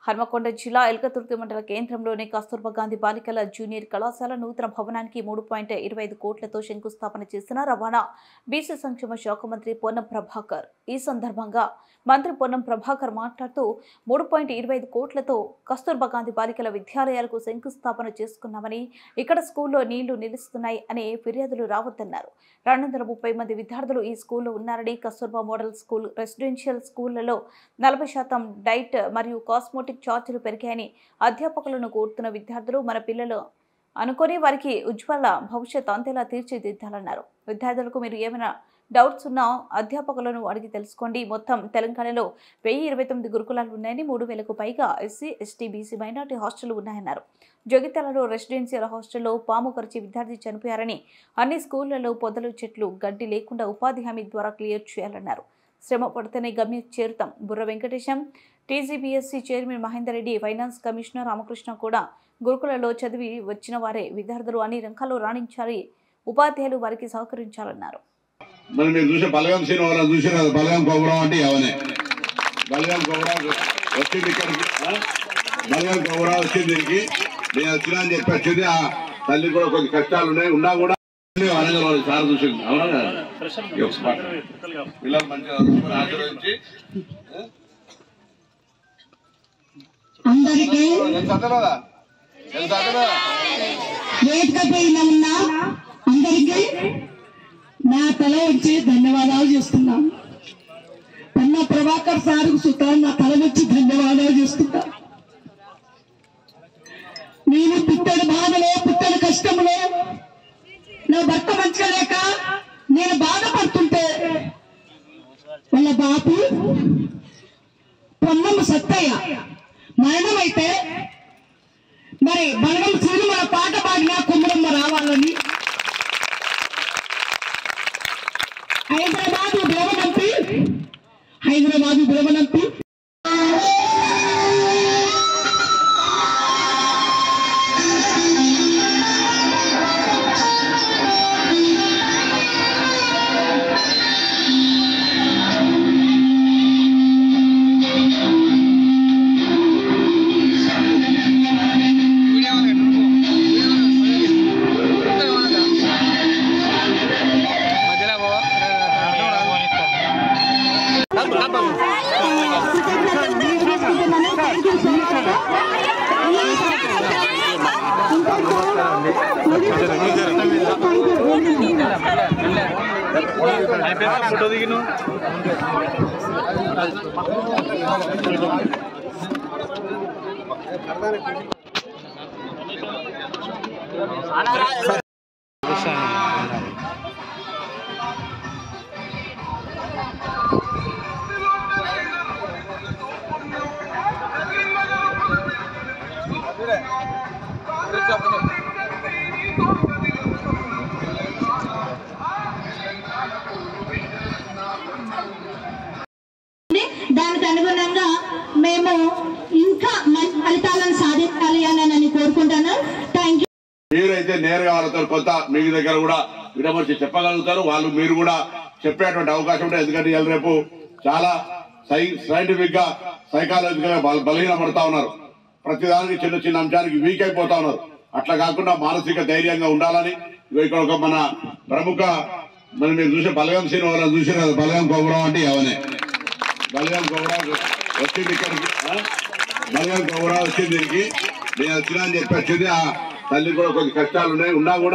హన్మకొండ జిల్లా ఎల్కతుర్తి మండల కేంద్రంలోని కస్తూర్బా గాంధీ బాలికల జూనియర్ కళాశాల నూతన భవనానికి 3.25 కోట్లతో శంకుస్థాపన చేసిన రవాణా బీసీ సంక్షేమ శాఖ మంత్రి పొన్నం ప్రభాకర్. ఈ సందర్భంగా మంత్రి పొన్నం ప్రభాకర్ మాట్లాడుతూ 3.25 కోట్లతో కస్తూర్బా గాంధీ బాలికల విద్యాలయాలకు శంకుస్థాపన చేసుకున్నామని, ఇక్కడ స్కూల్లో నీళ్లు నిలుస్తున్నాయి అనే ఫిర్యాదులు రావద్దన్నారు. 230 మంది విద్యార్థులు ఈ స్కూల్లో ఉన్నారని, కస్తూర్బా మోడల్ స్కూల్, రెసిడెన్షియల్ స్కూళ్లలో 40% డైట్ మరియు కాస్మోటిక్ ఛార్జీలు పెరిగాయని అధ్యాపకులను కోరుతున్న విద్యార్థులు మన పిల్లలు అనుకొని వారికి ఉజ్వల భవిష్యత్ అంతేలా తీర్చిదిద్దాలన్నారు. విద్యార్థులకు మీరు ఏమైనా డౌట్స్ ఉన్నా అధ్యాపకులను అడిగి తెలుసుకోండి. మొత్తం తెలంగాణలో 1029 గురుకులాలు ఉన్నాయని, 3000కు పైగా ఎస్సీ, ఎస్టీ, బీసీ, మైనార్టీ హాస్టళ్లు ఉన్నాయన్నారు. జగిత్యాలలో రెసిడెన్షియల్ హాస్టల్లో పాము కరిచి విద్యార్థి చనిపోయారని, అన్ని స్కూళ్లలో పొదలు, చెట్లు, గడ్డి లేకుండా ఉపాధి హామీ ద్వారా క్లియర్ చేయాలన్నారు. శ్రమ పడితేనే గమ్యం చేరుతాం. Burra Venkatesham, TGPSC chairman Mahender Reddy, finance commissioner Ramakrishna కూడా గురుకులలో చదివి వచ్చిన వారే. విద్యార్థులు అన్ని రంగాల్లో రాణించాలి, ఉపాధ్యాయులు వారికి సహకరించాలన్నారు. మరి మీరు చూసే బలగం శ్రీనివాసం చూసిన బలగం కోవడం అంటే ఎవనే బలగం కోవడం వచ్చింది ఇక్కడికి, బలగం కోవడం వచ్చింది దీనికి. నేను వచ్చినా అని చెప్పి వచ్చింది. ఆ తల్లి కూడా కొంచెం కష్టాలు ఉన్నాయి, ఉన్నా కూడా అనగలవాలి సార్ చూసింది. అవునా కదా? పిల్లలు మంచిగా ఆచరించి అందరికీ అందరికీ నా తల వచ్చి ధన్యవాదాలు చేస్తున్నాను. పొన్నం ప్రభాకర్ సార్కు సుతాన్ నా తల వచ్చి ధన్యవాదాలు చేస్తున్నా. నేను పుట్టడు బాధలో, పుట్టడు కష్టంలో, నా భర్త మంచిగా లేక నేను బాధపడుతుంటే వాళ్ళ బాపు పొన్నం సత్తయ్య మరణమైతే మరి బలగం శ్రీను మన పాట పాడినా కుమ్మరమ్మ రావాలని హైదరాబాదు బిలవనంపి ఫోటో దిగిను దానికి అనుగుణంగా మేము ఇంకా మంచి ఫలితాలను సాధించాలి అని కోరుకుంటాను. Thank you. మీరైతే నేరుగా వాళ్ళతో కొంత మీ దగ్గర కూడా విడమర్చి చెప్పగలుగుతారు. వాళ్ళు మీరు కూడా చెప్పేటువంటి అవకాశం ఉంటుంది. ఎందుకంటే ఇవాళ రేపు చాలా సైంటిఫిక్ గా, సైకాలజికల్ గా బలహీన పడతా ఉన్నారు. ప్రతిదానికి చిన్న చిన్న అంశానికి వీక్ అయిపోతా ఉన్నారు. అట్లా కాకుండా మానసిక ధైర్యంగా ఉండాలని ఇక్కడ ఒక మన ప్రముఖ మీరు చూసే బలగం శ్రీనివాసం చూసిన బలగం కోవడం అంటే ఎవనే బలగం కోవడం వచ్చింది ఇక్కడికి, బలగం కోవడం వచ్చింది దీనికి. నేను వచ్చినా అని చెప్పి వచ్చింది. ఆ తల్లి కూడా కొంచెం కష్టాలు ఉన్నాయి, ఉన్నా కూడా